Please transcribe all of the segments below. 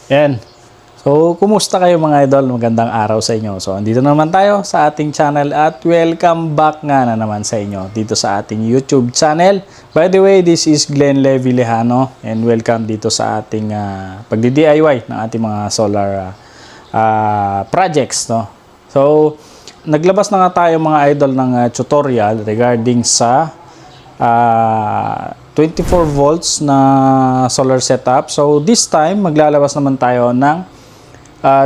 Yan. So, kumusta kayo mga idol? Magandang araw sa inyo. So, andito naman tayo sa ating channel at welcome back nga na naman sa inyo dito sa ating YouTube channel. By the way, this is Glenn Levy Lejano and welcome dito sa ating pagdi-DIY ng ating mga solar projects. No? So, naglabas na nga tayo mga idol ng tutorial regarding sa 24 volts na solar setup. So, this time, maglalabas naman tayo ng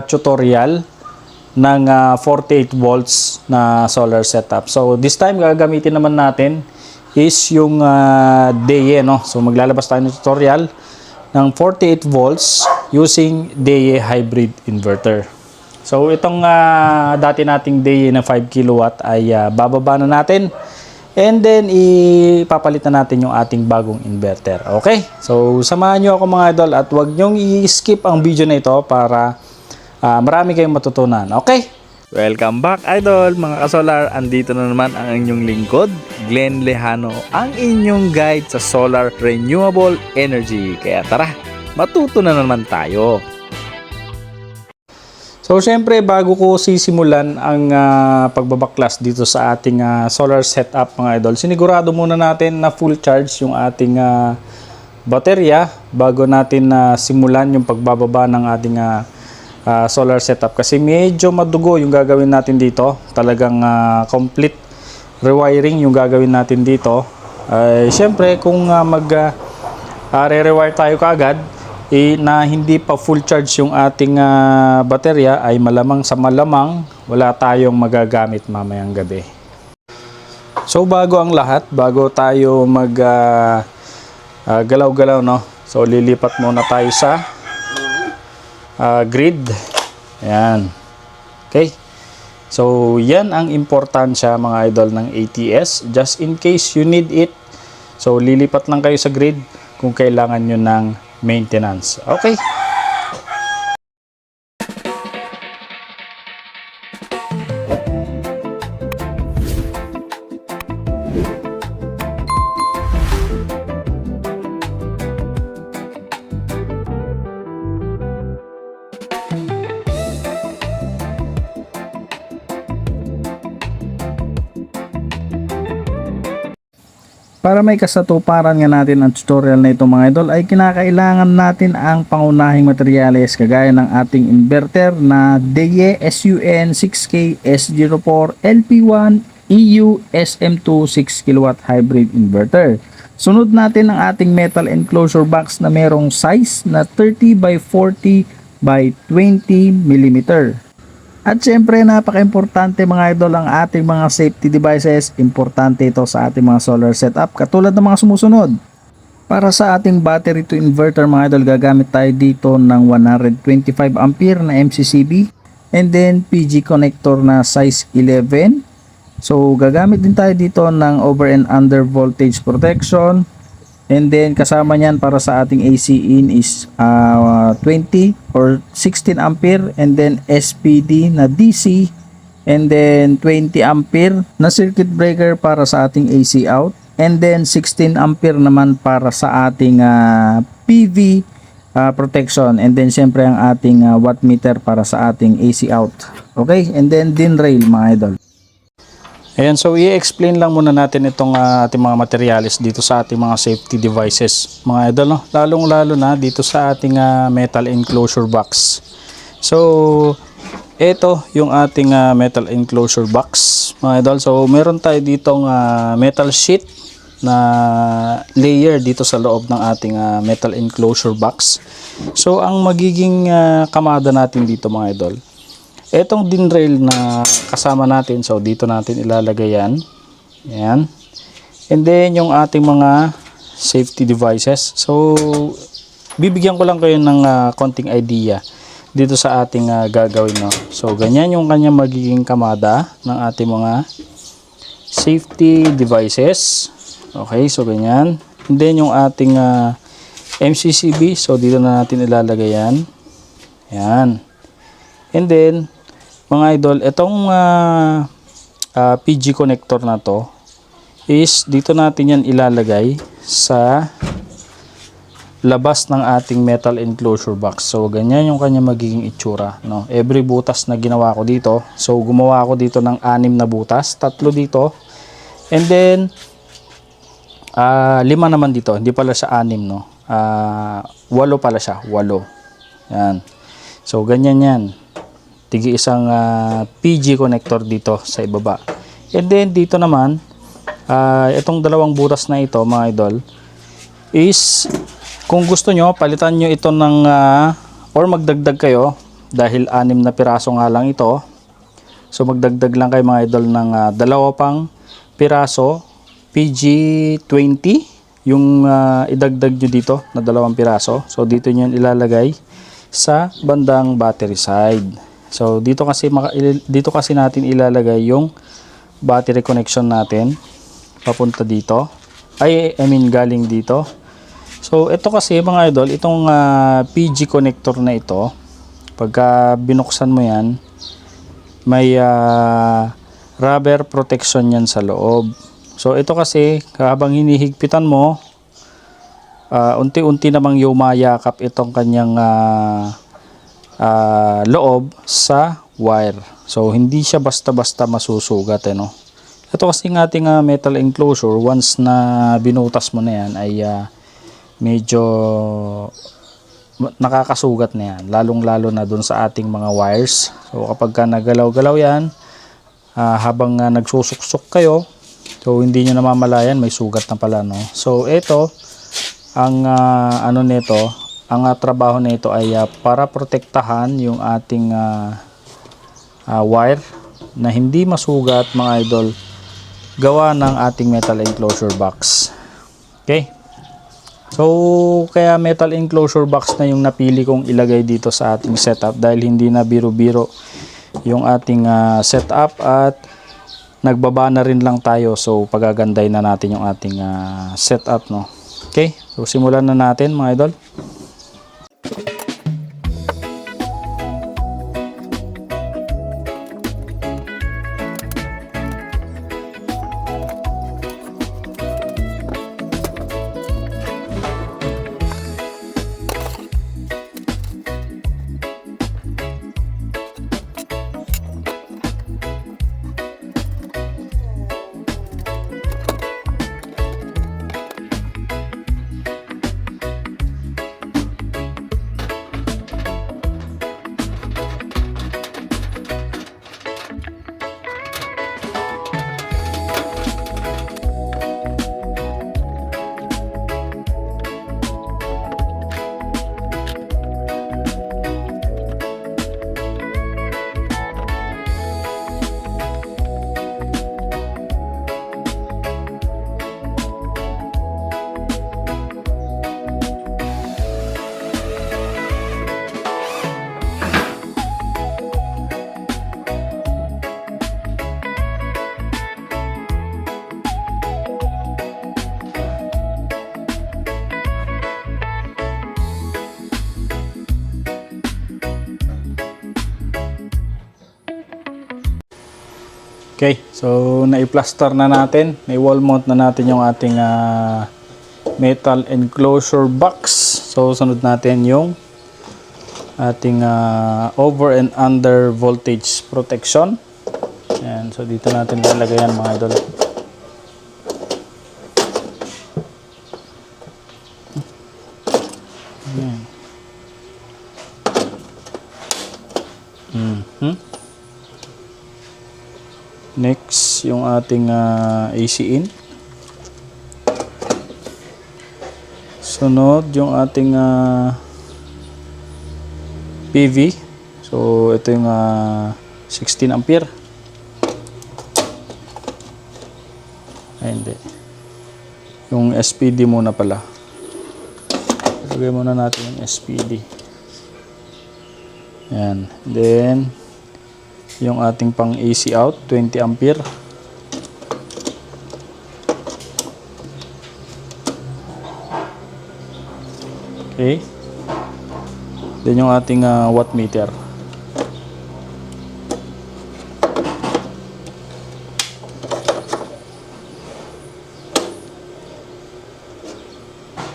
tutorial ng 48 volts na solar setup. So this time gagamitin naman natin is yung DE, no? So maglalabas tayo ng tutorial ng 48 volts using DE hybrid inverter. So itong dati nating DE na 5 kilowatt ay bababa na natin and then ipapalitan natin yung ating bagong inverter. Okay? So samahan nyo ako mga idol at huwag nyong i-skip ang video na ito para marami kayong matutunan. Okay? Welcome back idol, mga kasolar. Andito na naman ang inyong lingkod, Glenn Lejano, ang inyong guide sa solar renewable energy. Kaya tara, matuto na naman tayo. So syempre bago ko sisimulan ang pagbabaklas dito sa ating solar setup mga idol, sinigurado muna natin na full charge yung ating baterya bago natin simulan yung pagbababa ng ating solar setup kasi medyo madugo yung gagawin natin dito. Talagang complete rewiring yung gagawin natin dito. Syempre kung re-rewire tayo kaagad na hindi pa full charge yung ating baterya ay malamang sa malamang wala tayong magagamit mamayang gabi. So bago ang lahat, bago tayo mag galaw-galaw, no? So lilipat muna tayo sa grid. Ayan. Okay. So, yan ang importansya mga idol ng ATS. Just in case you need it. So, lilipat lang kayo sa grid kung kailangan nyo ng maintenance. Okay. Para may kasatuparan nga natin ang tutorial na ito mga idol ay kinakailangan natin ang pangunahing materyales kagaya ng ating inverter na DE SUN 6K S04 LP1 EU SM2 6 kW hybrid inverter. Sunod natin ang ating metal enclosure box na merong size na 30 by 40 by 20 mm. At syempre napaka-importante mga idol ang ating mga safety devices. Importante ito sa ating mga solar setup katulad ng mga sumusunod. Para sa ating battery to inverter mga idol, gagamit tayo dito ng 125 ampere na MCCB and then PG connector na size 11. So gagamit din tayo dito ng over and under voltage protection. And then kasama niyan para sa ating AC in is 20 or 16 ampere and then SPD na DC and then 20 ampere na circuit breaker para sa ating AC out and then 16 ampere naman para sa ating PV protection and then syempre ang ating watt meter para sa ating AC out. Okay, and then DIN rail mga idol. Ayan, so i-explain lang muna natin itong ating mga materials dito sa ating mga safety devices mga idol, no? Lalong-lalo na dito sa ating metal enclosure box. So ito yung ating metal enclosure box mga idol. So meron tayo ditong metal sheet na layer dito sa loob ng ating metal enclosure box. So ang magiging kamada natin dito mga idol, etong DIN rail na kasama natin, so dito natin ilalagay yan. Ayan. And then yung ating mga safety devices. So bibigyan ko lang kayo ng konting idea dito sa ating gagawin, no? So ganyan yung kanyang magiging kamada ng ating mga safety devices. Okay, so ganyan. And then yung ating MCCB, so dito na natin ilalagay yan. Ayan. And then mga idol, itong PG connector na to is dito natin yan ilalagay sa labas ng ating metal enclosure box. So ganyan yung kanya magiging itsura, no? Every butas na ginawa ko dito, so gumawa ako dito ng 6 na butas, 3 dito, and then 5 naman dito. Hindi pala siya 6, no? 8 pala siya, 8. Yan. So ganyan yan. Tigi isang PG connector dito sa ibaba. And then dito naman, itong 2 butas na ito, mga idol, is kung gusto nyo, palitan nyo ito ng or magdagdag kayo dahil 6 na piraso nga lang ito. So magdagdag lang kayo, mga idol, ng 2 pang piraso PG20 yung idagdag nyo dito na 2 piraso. So dito nyo ilalagay sa bandang battery side. So dito kasi natin ilalagay yung battery connection natin papunta dito. I mean galing dito. So ito kasi, mga idol, itong PG connector na ito, pagka binuksan mo yan, may rubber protection yan sa loob. So ito kasi, habang hinihigpitan mo, unti-unti namang yumayakap itong kanyang loob sa wire. So hindi siya basta-basta masusugat, no? Ito kasi ng ating metal enclosure, once na binutas mo na yan, ay medyo nakakasugat na yan, lalong-lalo na dun sa ating mga wires. So kapag ka nagalaw-galaw yan, habang nagsusuksok kayo, so hindi nyo namamalayan, may sugat na pala, no? So ito, ang ang trabaho nito ay para protektahan yung ating wire na hindi masugat, mga idol, gawa ng ating metal enclosure box. Okay? So kaya metal enclosure box na yung napili kong ilagay dito sa ating setup, dahil hindi na biro-biro yung ating setup at nagbaba na rin lang tayo. So pagaganday na natin yung ating setup, no? Okay, so simulan na natin, mga idol. Okay, so nai-plaster na natin, may-wall mount na natin yung ating metal enclosure box. So sunod natin yung ating over and under voltage protection. Ayan, so dito natin lalagay yan, mga idol. Next, yung ating AC in. Sunod, yung ating PV. So, ito yung 16 ampere. Ay, hindi. Yung SPD muna pala. Lagay muna natin yung SPD. Yan. Then, yung ating pang AC out, 20 ampere. Okay. Then yung ating watt meter.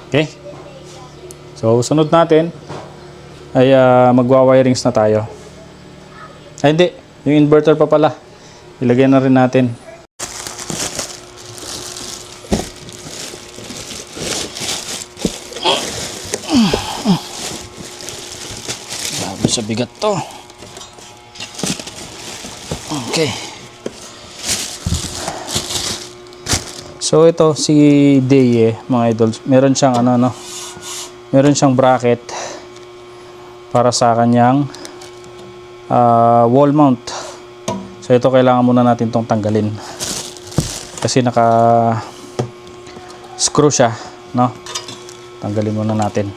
Okay. So sunod natin ay magwa-wirings na tayo. Ay hindi, yung inverter pa pala. Ilagay na rin natin. Grabe sa bigat to. Okay. So ito si Deye, mga idol. Meron siyang meron siyang bracket para sa kanyang wall mount. So ito kailangan muna natin tong tanggalin. Kasi naka screw siya, no? Tanggalin muna natin.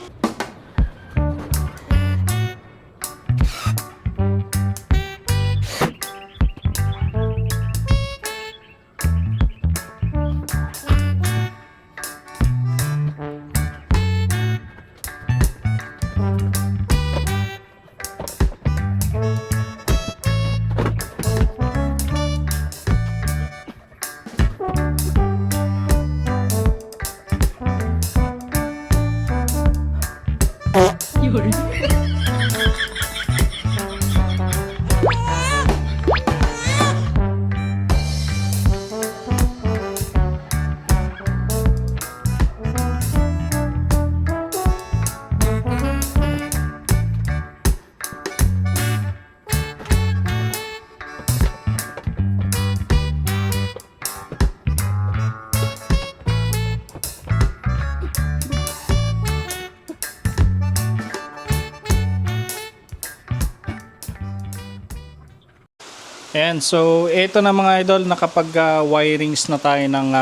Ayan, so ito na mga idol, nakapag wirings na tayo ng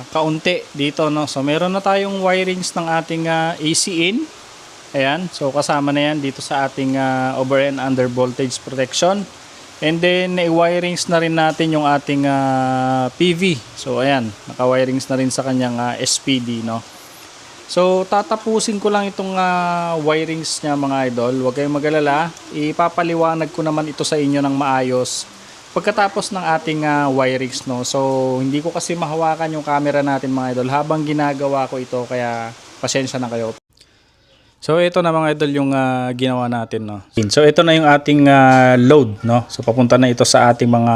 kaunti dito, no? So meron na tayong wirings ng ating AC in. Ayan, so kasama na yan dito sa ating over and under voltage protection. And then i-wirings na rin natin yung ating PV. So ayan, naka-wirings na rin sa kanyang SPD, no? So tatapusin ko lang itong wirings niya mga idol. Huwag kayong mag-alala. Ipapaliwanag ko naman ito sa inyo ng maayos pagkatapos ng ating wirings, no. So hindi ko kasi mahawakan yung camera natin mga idol habang ginagawa ko ito, kaya pasensya na kayo. So ito na mga idol yung ginawa natin, no. So ito na yung ating load, no. So papunta na ito sa ating mga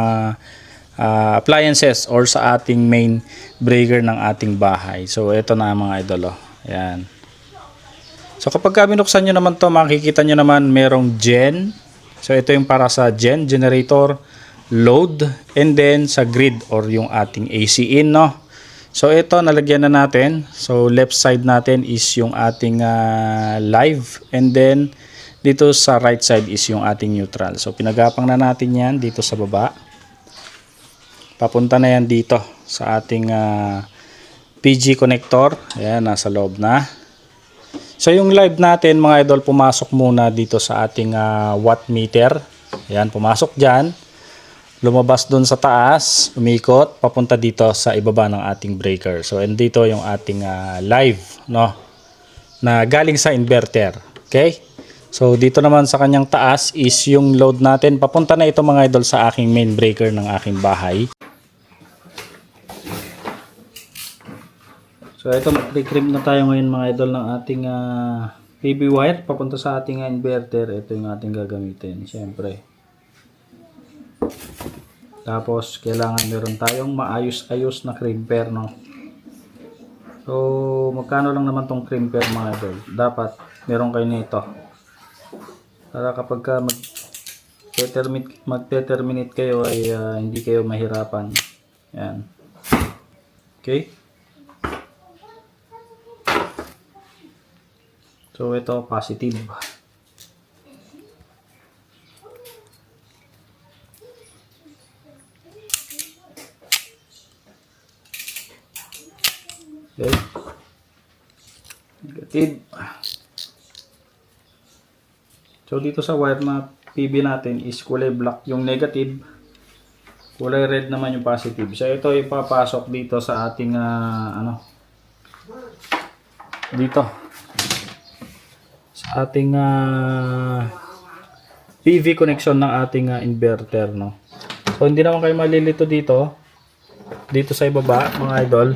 appliances or sa ating main breaker ng ating bahay. So ito na mga idol, oh. Ayan. So kapag binuksan nyo naman to, makikita nyo naman merong gen. So ito yung para sa generator, load, and then sa grid or yung ating AC in, no. So ito nalagyan na natin. So left side natin is yung ating live, and then dito sa right side is yung ating neutral. So pinagapang na natin yan dito sa baba. Papunta na yan dito sa ating PG connector. Ayan, nasa loob na. So yung live natin mga idol, pumasok muna dito sa ating watt meter. Ayan, pumasok dyan. Lumabas dun sa taas, umikot, papunta dito sa ibaba ng ating breaker. So and dito yung ating live, no, na galing sa inverter. Okay? So dito naman sa kanyang taas is yung load natin. Papunta na ito mga idol sa aking main breaker ng aking bahay. So ito, mag-trim na tayo ngayon mga idol ng ating PV wire papunta sa ating inverter. Ito yung ating gagamitin, syempre. Tapos kailangan meron tayong maayos-ayos na crimper, no. So magkano lang naman tong crimper mga idol? Dapat meron kayo nito. Para kapag mag-terminate kayo ay hindi kayo mahirapan. Yan. Okay? So ito positive. Okay. Negative. So dito sa wire na PV natin is kulay black yung negative, kulay red naman yung positive. So ito ipapasok dito sa ating dito sa ating PV connection ng ating inverter, no. So hindi naman kayo malilito dito sa ibaba mga idol.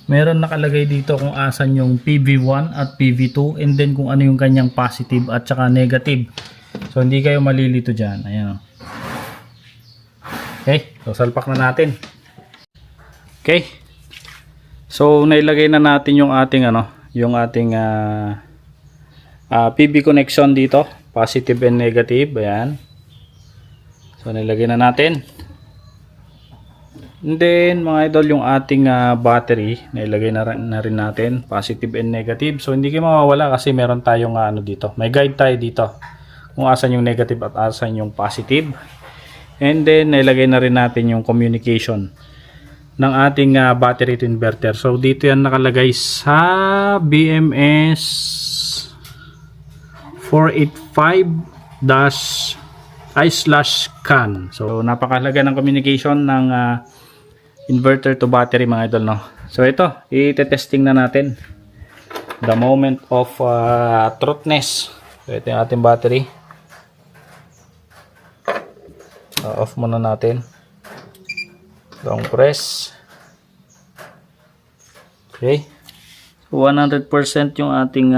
meron nakalagay dito kung asan yung PV1 at PV2 and then kung ano yung kanyang positive at saka negative. So hindi kayo malilito dyan. Ayan o. Okay, so salpak na natin. Okay. So nailagay na natin yung ating PV connection dito, positive and negative. Ayan. So nilagay na natin. And then mga idol, yung ating battery nailagay na rin natin, positive and negative. So hindi kayo mawawala kasi meron tayong dito. May guide tayo dito kung asan yung negative at asan yung positive. And then nailagay na rin natin yung communication ng ating battery to inverter. So dito yan nakalagay sa BMS 485-I/CAN. So napakahalaga ng communication ng inverter to battery mga idol, no? So ito, i-testing na natin the moment of truthness. So ito yung ating battery. Off muna natin. Long press. Okay. So 100% yung ating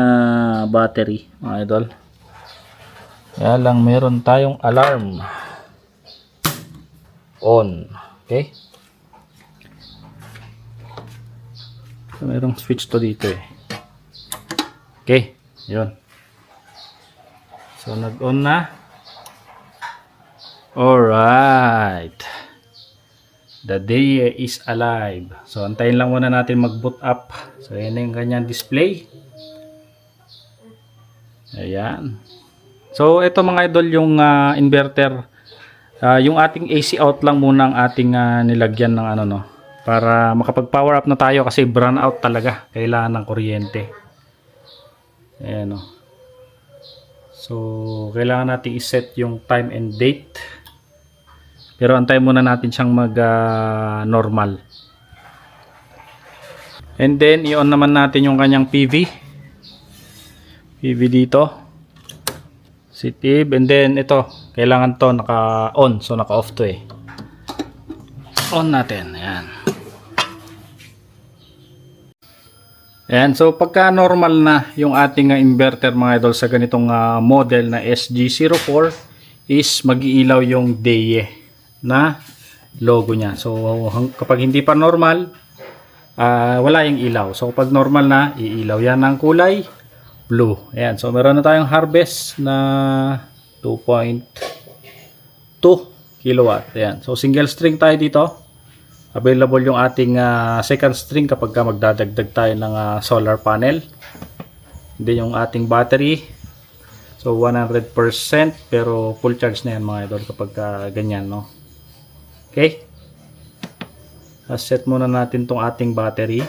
battery mga idol. Kaya lang meron tayong alarm on. Okay. So, merong switch to dito eh. Okay, yun. So nag-on na. Alright. The day is alive. So antayin lang muna natin mag-boot up. So yan yung kanyang display. Ayan. So ito mga idol yung inverter. Yung ating AC out lang muna ang ating nilagyan ng para makapag-power up na tayo kasi brown out talaga. Kailangan ng kuryente. Ayan o. So, kailangan natin iset yung time and date. Pero antayin muna natin siyang mag-normal. And then, i-on naman natin yung kanyang PV. PV dito. Positive. And then, ito. Kailangan to naka-on. So, naka-off to eh. On natin. Ayan. Ayan, so pagka normal na yung ating inverter mga idol sa ganitong model na SG04 is mag-iilaw yung DE na logo niya. So kapag hindi pa normal, wala yung ilaw. So kapag normal na, iilaw yan ng kulay blue. Ayan, so meron na tayong harvest na 2.2 kilowatt. Ayan, so single string tayo dito. Available yung ating second string kapag magdadagdag tayo ng solar panel. Then yung ating battery. So 100% pero full charge na yan mga idol kapag ganyan, no? Okay. Set muna natin tong ating battery.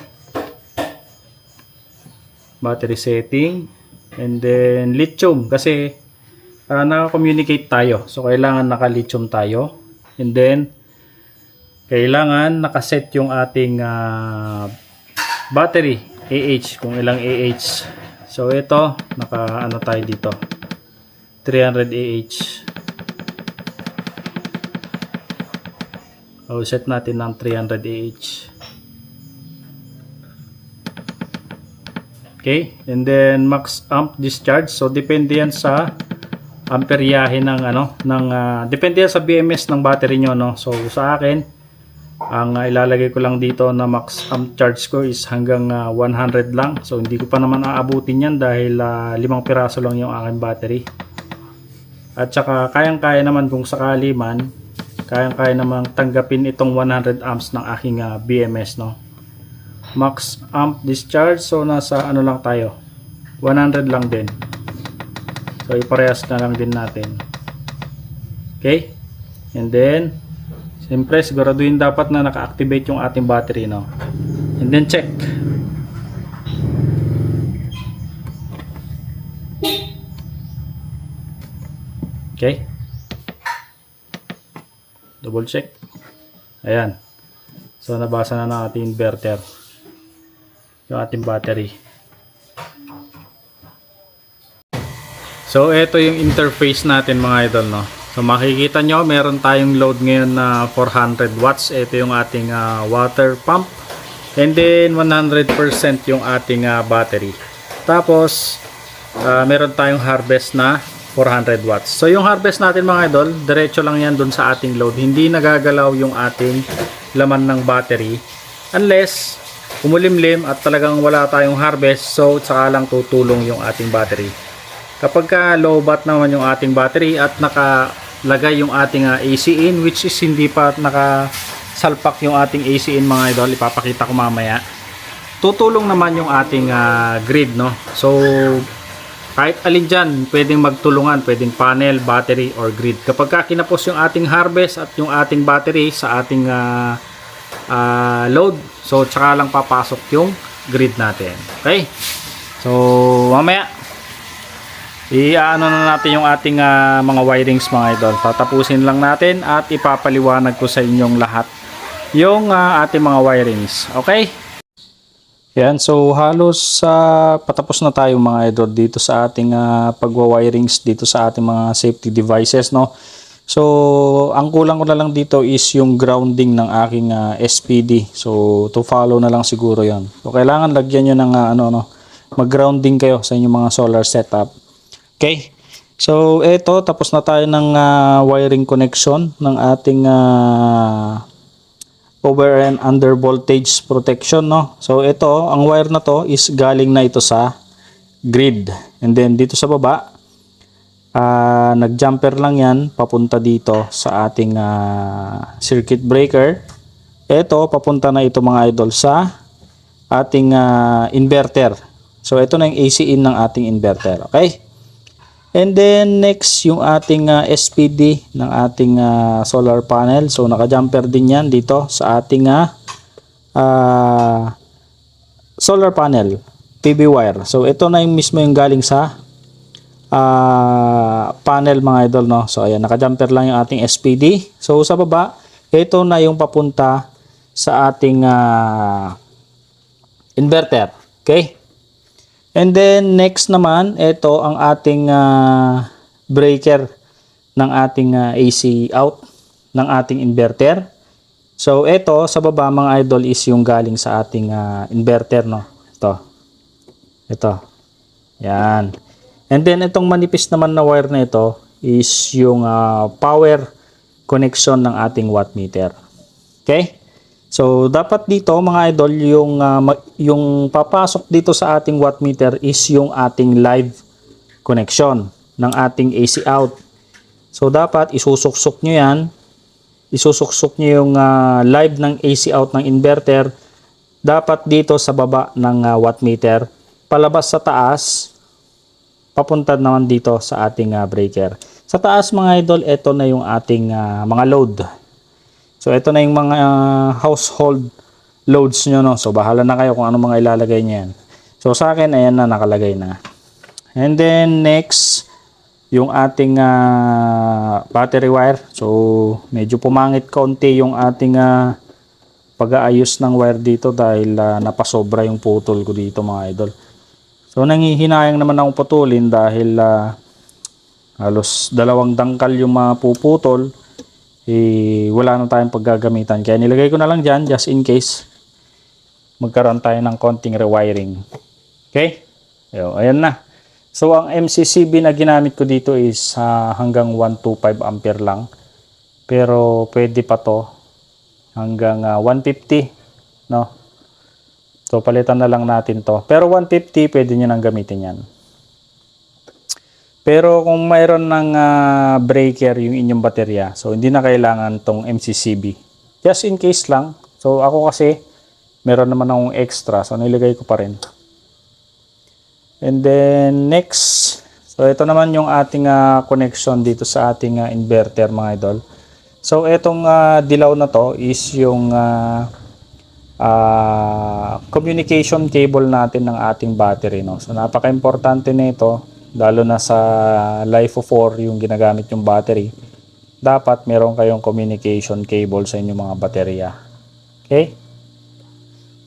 Battery setting. And then lithium kasi naka-communicate tayo. So kailangan naka-lithium tayo. And then kailangan nakaset yung ating battery AH, kung ilang AH. So ito, tayo dito 300 AH. So set natin ng 300 AH. Okay, and then max amp discharge. So depende yan sa amperyahe ng depende yan sa BMS ng battery nyo, no? So sa akin, ang ilalagay ko lang dito na max amp charge ko is hanggang 100 lang. So hindi ko pa naman aabutin yan dahil 5 piraso lang yung aking battery. At saka kayang-kaya naman kung sakali man, kayang-kaya naman tanggapin itong 100 amps ng aking BMS, no? Max amp discharge, so nasa lang tayo, 100 lang din. So iparehas na lang din natin. Okay, and then siyempre, siguraduhin dapat na naka-activate yung ating battery, no? And then check. Okay. Double check. Ayan. So, nabasa na ng ating inverter yung ating battery. So, ito yung interface natin mga idol, no? So makikita nyo, meron tayong load ngayon na 400 watts. Ito yung ating water pump. And then 100% yung ating battery. Tapos meron tayong harvest na 400 watts. So yung harvest natin mga idol, diretso lang yan dun sa ating load. Hindi nagagalaw yung ating laman ng battery unless umulimlim at talagang wala tayong harvest, so saka lang tutulong yung ating battery. Kapag ka low bat naman yung ating battery at nakalagay yung ating AC in, which is hindi pa nakasalpak yung ating AC in mga idol, ipapakita ko mamaya, tutulong naman yung ating grid, no? So kahit alin dyan pwedeng magtulungan, pwedeng panel, battery or grid. Kapag ka kinapos yung ating harvest at yung ating battery sa ating load, so tsaka lang papasok yung grid natin. Okay, so mamaya i-ano na natin yung ating mga wirings mga idol. Tatapusin lang natin at ipapaliwanag ko sa inyong lahat yung ating mga wirings. Okay, yan, so halos patapos na tayo mga idol dito sa ating pagwa-wirings dito sa ating mga safety devices, no. So, ang kulang ko na lang dito is yung grounding ng aking SPD. So, to follow na lang siguro yon. So, kailangan lagyan nyo ng mag-grounding kayo sa inyong mga solar setup. Okay? So, eto, tapos na tayo ng wiring connection ng ating over and under voltage protection, no? So, ito, ang wire na to is galing na ito sa grid. And then, dito sa baba, nag-jumper lang yan papunta dito sa ating circuit breaker. Ito papunta na ito mga idol sa ating inverter. So ito na yung AC in ng ating inverter. Okay, and then next yung ating SPD ng ating solar panel. So naka-jumper din yan dito sa ating solar panel PV wire. So ito na yung mismo yung galing sa panel mga idol, no. So ayan, naka-jumper lang yung ating SPD. So sa baba, ito na yung papunta sa ating inverter. Okay, and then next naman, ito ang ating breaker ng ating AC out ng ating inverter. So ito sa baba mga idol is yung galing sa ating inverter, no. Ito yan. And then itong manipis naman na wire na ito is yung power connection ng ating wattmeter. Okay? So dapat dito mga idol yung papasok dito sa ating wattmeter is yung ating live connection ng ating AC out. So dapat isusuksok nyo yan. Isusuksok nyo yung live ng AC out ng inverter. Dapat dito sa baba ng wattmeter. Palabas sa taas, papunta naman dito sa ating breaker. Sa taas mga idol, ito na yung ating mga load. So ito na yung mga household loads nyo, no. So bahala na kayo kung ano mga ilalagay nyo yan. So sa akin, ayan na, nakalagay na. And then next, yung ating battery wire. So medyo pumangit kaunti yung ating pag-aayos ng wire dito dahil napasobra yung putol ko dito mga idol. So nanghihinayang naman akong putulin dahil halos 2 dangkal yung mapuputol. Wala na tayong paggagamitan. Kaya nilagay ko na lang dyan just in case magkaroon tayo ng konting rewiring. Okay? Ayan na. So ang MCCB na ginamit ko dito is hanggang 125 ampere lang. Pero pwede pa to hanggang 150, no? So palitan na lang natin to. Pero 150 pwede nyo nang gamitin yan. Pero kung mayroon ng breaker yung inyong baterya, so hindi na kailangan tong MCCB. Just in case lang. So ako kasi meron naman akong extra, so nilagay ko pa rin. And then next, so ito naman yung ating connection dito sa ating inverter mga idol. So itong dilaw na to is yung communication cable natin ng ating battery, no. So napaka-importante nito, lalo na sa LiFeO4 yung ginagamit yung battery. Dapat meron kayong communication cable sa inyong mga baterya. Okay?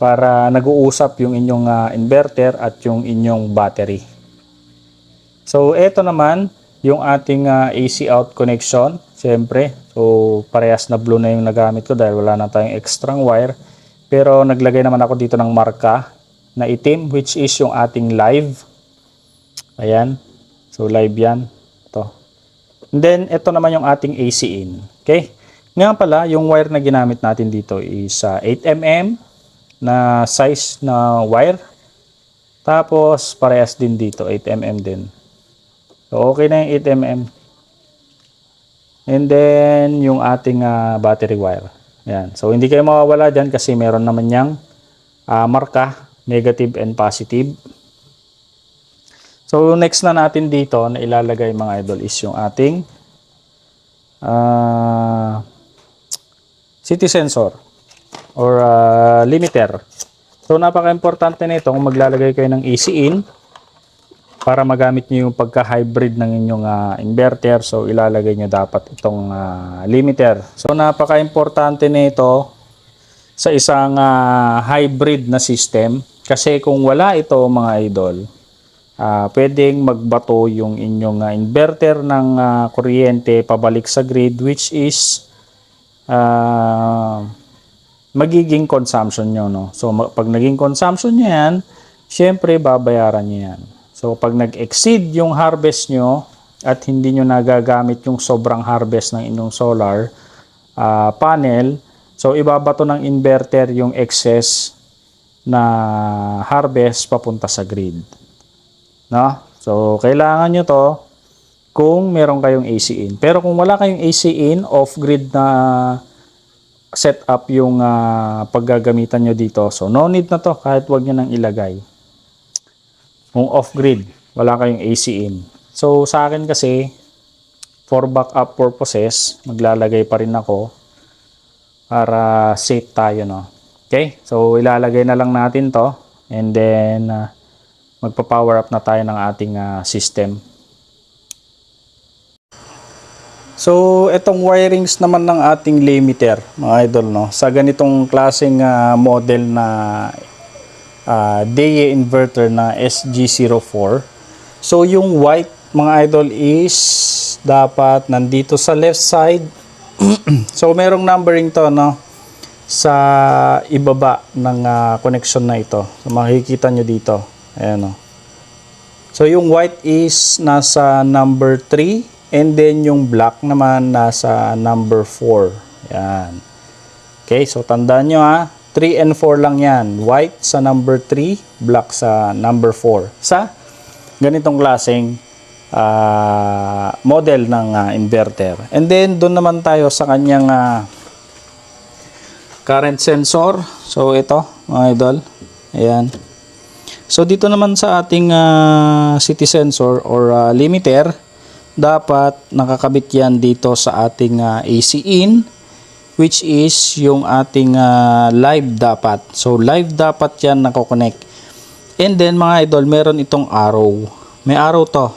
Para nag-uusap yung inyong inverter at yung inyong battery. So ito naman yung ating AC out connection. Siyempre, so parehas na blue na yung nagamit ko dahil wala na tayong extra wire. Pero naglagay naman ako dito ng marka na itim, which is yung ating live. Ayan. So live yan. Ito. And then ito naman yung ating AC in. Okay. Ngayon pala, yung wire na ginamit natin dito is 8mm na size na wire. Tapos parehas din dito, 8mm din. So okay na yung 8mm. And then yung ating battery wire. Ayan. So hindi kayo mawawala dyan kasi meron naman yang marka, negative and positive. So next na natin dito na ilalagay mga idol is yung ating city sensor or limiter. So napaka-importante nito kung maglalagay kayo ng AC in para magamit nyo yung pagka-hybrid ng inyong inverter. So ilalagay nyo dapat itong limiter. So napaka-importante nito sa isang hybrid na system kasi kung wala ito mga idol, pwedeng magbato yung inyong inverter ng kuryente pabalik sa grid, which is magiging consumption nyo, no? So pag naging consumption nyo yan, syempre babayaran nyo yan. So pag nag-exceed yung harvest nyo at hindi nyo nagagamit yung sobrang harvest ng inyong solar panel, so ibabato ng inverter yung excess na harvest papunta sa grid. No? So kailangan nyo to kung meron kayong AC in. Pero kung wala kayong AC in, off-grid na set up yung paggagamitan nyo dito. So no need na to, kahit wag nyo nang ilagay. Kung off-grid, wala kayong AC in. So sa akin kasi, for backup purposes, maglalagay pa rin ako para safe tayo, no? Okay? So ilalagay na lang natin to and then magpa-power up na tayo ng ating system. So, itong wirings naman ng ating limiter, mga idol, no? Sa ganitong klaseng model na DE inverter na SG04. So, yung white, mga idol, is dapat nandito sa left side. So, merong numbering to, no? Sa ibaba ng connection na ito. So, makikita nyo dito. Ayan, no? So, yung white is nasa number 3. And then yung black naman nasa number 4. Yan. Okay, so tandaan nyo 3 and 4 lang yan. White sa number 3, black sa number 4. Sa ganitong klaseng model ng inverter. And then doon naman tayo sa kanyang current sensor. So ito, mga idol. Ayan. So dito naman sa ating city sensor or limiter, dapat nakakabit yan dito sa ating AC in, which is yung ating live dapat. So live dapat yan nako-connect. And then mga idol, meron itong arrow. May arrow to.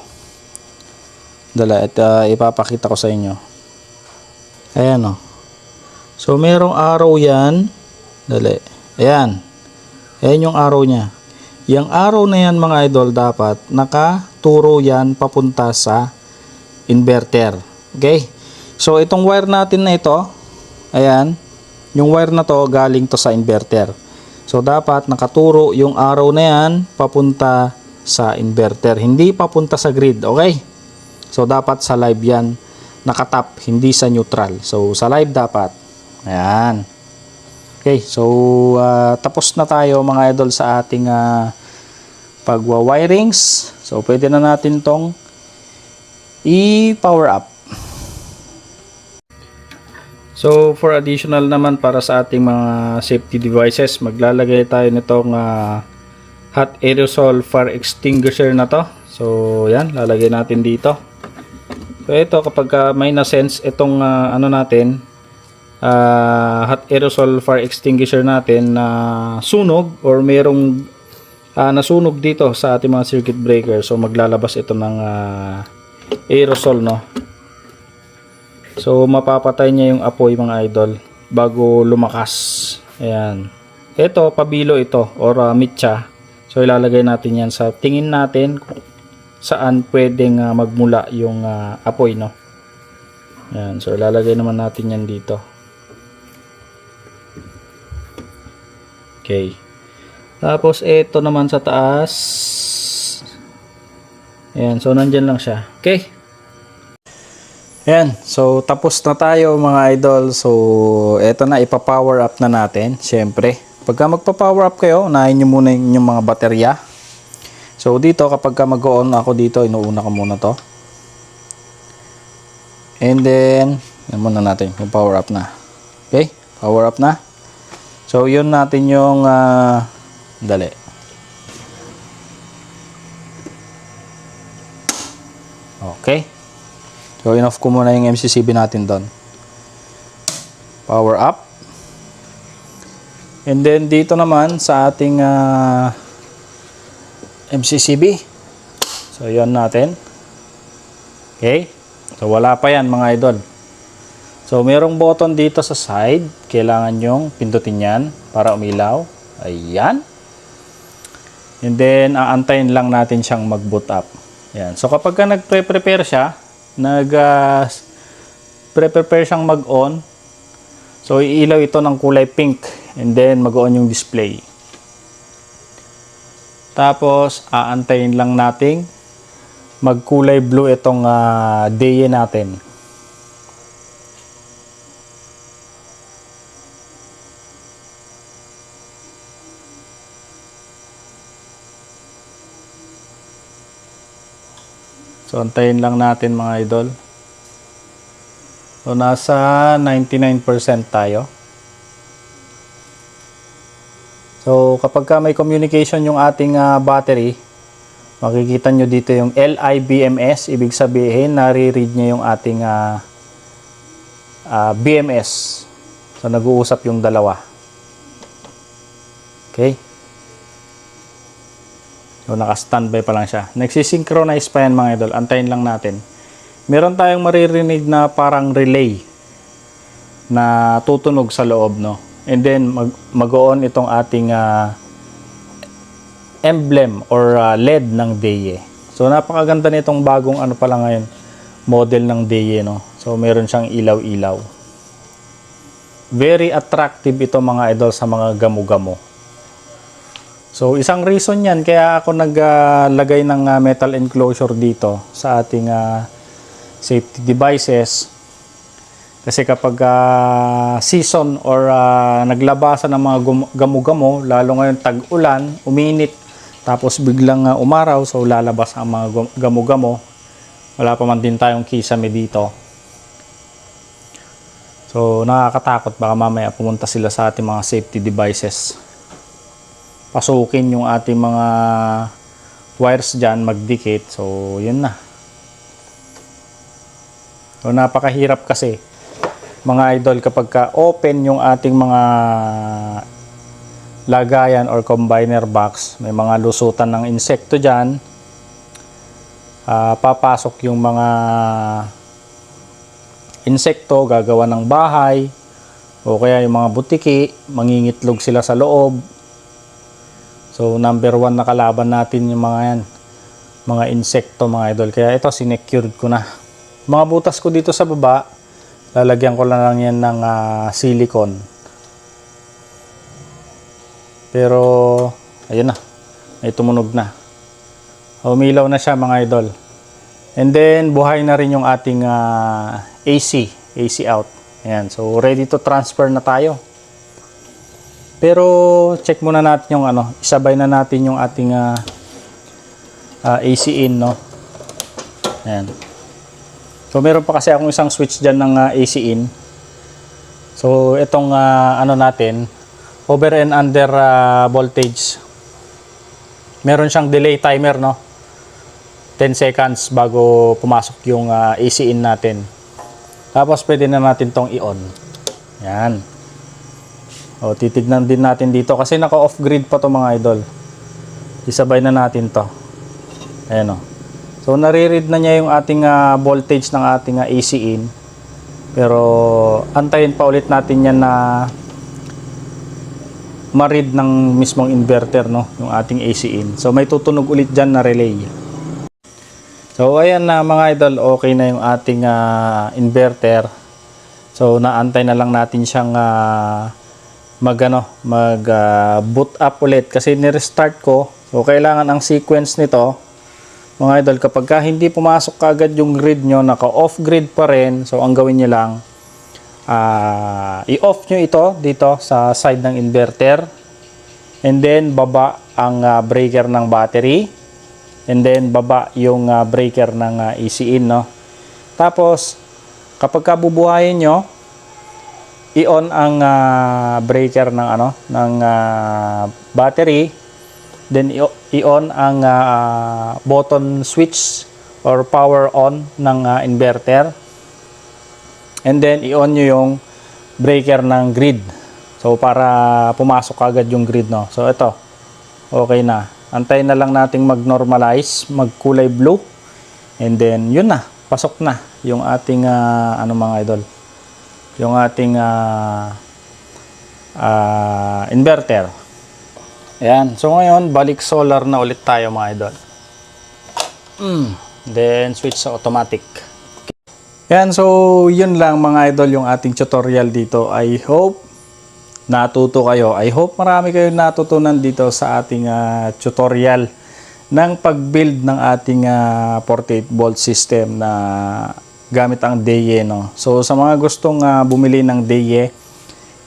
Dala, ipapakita ko sa inyo. Ayan o. So merong arrow yan. Dali. Ayan. Ayan yung arrow nya. Yung arrow na yan mga idol, dapat nakaturo yan papunta sa inverter. Okay? So itong wire natin na ito, ayan, yung wire na to galing to sa inverter. So dapat nakaturo yung arrow na yan papunta sa inverter, hindi papunta sa grid. Okay? So dapat sa live yan nakatap, hindi sa neutral. So sa live dapat. Ayan. Okay, so tapos na tayo mga idol sa ating pagwa-wirings. So pwede na natin tong i-power up. So for additional naman para sa ating mga safety devices, maglalagay tayo nitong hot aerosol fire extinguisher na to. So yan, lalagay natin dito. So ito, kapag may na-sense itong ano natin, hot aerosol fire extinguisher natin na sunog or merong nasunog dito sa ating mga circuit breaker, so maglalabas ito ng aerosol, no? So mapapatay niya yung apoy mga idol bago lumakas. Ayan. Ito, pabilo ito or mitsa. So ilalagay natin yan sa tingin natin kung saan pwedeng magmula yung apoy, no? Ayan. So ilalagay naman natin yan dito. Okay. Tapos ito naman sa taas. Ayan, so nandyan lang siya. Okay. Ayan, so tapos na tayo mga idol. So ito na, ipa-power up na natin. Siyempre, pagka magpa-power up kayo, unahin nyo muna yung mga baterya. So dito, kapag mag-on ako dito, inuuna ko muna to. And then, yan muna natin, yung power up na. Okay, power up na. So yun natin yung dali. Okay. So in-off ko muna yung MCCB natin doon. Power up. And then dito naman sa ating MCCB. So yun natin. Okay. So wala pa yan mga idol. So merong button dito sa side. Kailangan nyong pindutin yan para umilaw. Ayan. And then aantayin lang natin siyang mag-boot up. Ayan. So kapag ka nagpre-prepare siya, prepare siyang mag-on. So iilaw ito ng kulay pink and then mag-on yung display. Tapos aantayin lang nating magkulay blue itong DE natin. So antayin lang natin mga idol. So nasa 99% tayo. So kapag ka may communication yung ating battery, makikita nyo dito yung LIBMS. Ibig sabihin, nare-read niya yung ating BMS. So nag-uusap yung dalawa. Okay. So naka-standby pa lang siya. Nagsisynchronize pa yan mga idol. Antayin lang natin. Meron tayong maririnig na parang relay na tutunog sa loob, no? And then mag-on itong ating emblem or LED ng DE. So napakaganda nitong bagong ano pa lang ngayon, model ng DE, no? So meron siyang ilaw-ilaw. Very attractive ito mga idol sa mga gamo-gamo. So isang reason yan kaya ako naglagay ng metal enclosure dito sa ating safety devices. Kasi kapag season or naglabasan ng mga gamo-gamo, lalo ngayon tag-ulan, uminit, tapos biglang umaraw, so lalabas ang mga gamo-gamo. Wala pa man din tayong kisame dito. So nakakatakot, baka mamaya pumunta sila sa ating mga safety devices. Pasukin yung ating mga wires dyan, magdikit. So, yun na. So, napakahirap kasi, mga idol, kapag ka open yung ating mga lagayan or combiner box, may mga lusutan ng insekto dyan, papasok yung mga insekto, gagawa ng bahay, o kaya yung mga butiki, mangingitlog sila sa loob. So number 1 na kalaban natin yung mga yan, mga insekto mga idol. Kaya ito sinecured ko na. Mga butas ko dito sa baba, lalagyan ko lang yan ng silicone. Pero ayun na, ay tumunog na. Umilaw na siya mga idol. And then buhay na rin yung ating AC out. Ayan, so ready to transfer na tayo. Pero check muna natin yung isabay na natin yung ating AC in, no. Ayan. So meron pa kasi akong isang switch diyan ng AC in. So itong natin, over and under voltage. Meron siyang delay timer, no. 10 seconds bago pumasok yung AC in natin. Tapos pwede na natin tong i-on. Yan. O, titignan din natin dito kasi naka-off grid pa to mga idol. Isabay na natin to. Ayan o. So nare-read na niya yung ating voltage ng ating AC in. Pero antayin pa ulit natin yan na ma-read ng mismong inverter, no, yung ating AC in. So may tutunog ulit dyan na relay. So ayan na mga idol, okay na yung ating inverter. So naantay na lang natin siyang boot up ulit kasi ni-restart ko. So kailangan ang sequence nito mga idol, kapag ka hindi pumasok kagad yung grid nyo, naka-off grid pa rin, so ang gawin nyo lang, i-off nyo ito dito sa side ng inverter, and then baba ang breaker ng battery, and then baba yung breaker ng AC-in, no? Tapos kapag ka bubuhayin nyo, i-on ang breaker ng battery, then i-on ang button switch or power on ng inverter, and then i-on nyo yung breaker ng grid, so para pumasok agad yung grid, no? So ito, okay na, antayin na lang nating mag-normalize, magkulay blue, and then yun na, pasok na yung ating mga idol, yung ating inverter. Ayan. So ngayon, balik solar na ulit tayo mga idol. Then switch sa automatic. Ayan. So yun lang mga idol yung ating tutorial dito. I hope natuto kayo. I hope marami kayong natutunan dito sa ating tutorial ng pag-build ng ating 48 volt system na gamit ang DE, no? So sa mga gustong bumili ng DE,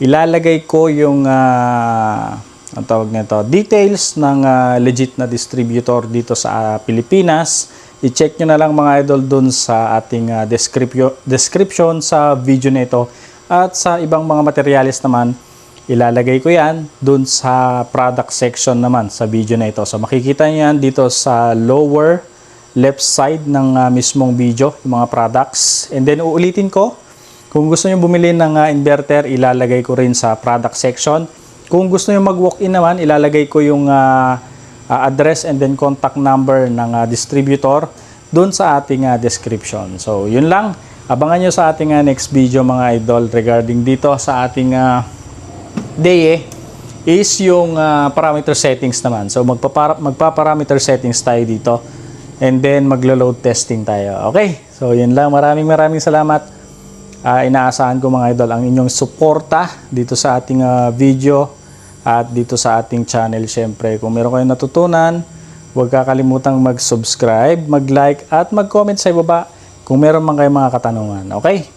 ilalagay ko yung ang tawag nito, details ng legit na distributor dito sa Pilipinas. I-check nyo na lang mga idol dun sa ating description sa video nito. At sa ibang mga materials naman, ilalagay ko yan dun sa product section naman sa video na ito. So makikita nyo yan dito sa lower left side ng mismong video, yung mga products. And then uulitin ko, kung gusto nyo bumili ng inverter, ilalagay ko rin sa product section. Kung gusto nyo mag-walk-in naman, ilalagay ko yung address and then contact number ng distributor dun sa ating description. So, yun lang. Abangan nyo sa ating next video mga idol regarding dito sa ating DE is yung parameter settings naman. So, magpa-parameter settings tayo dito and then maglo-load testing tayo. Okay? So, yun lang. Maraming salamat. Inaasahan ko mga idol ang inyong suporta dito sa ating video at dito sa ating channel. Syempre, kung meron kayong natutunan, huwag kakalimutang mag-subscribe, mag-like at mag-comment sa ibaba kung meron man kayong mga katanungan. Okay?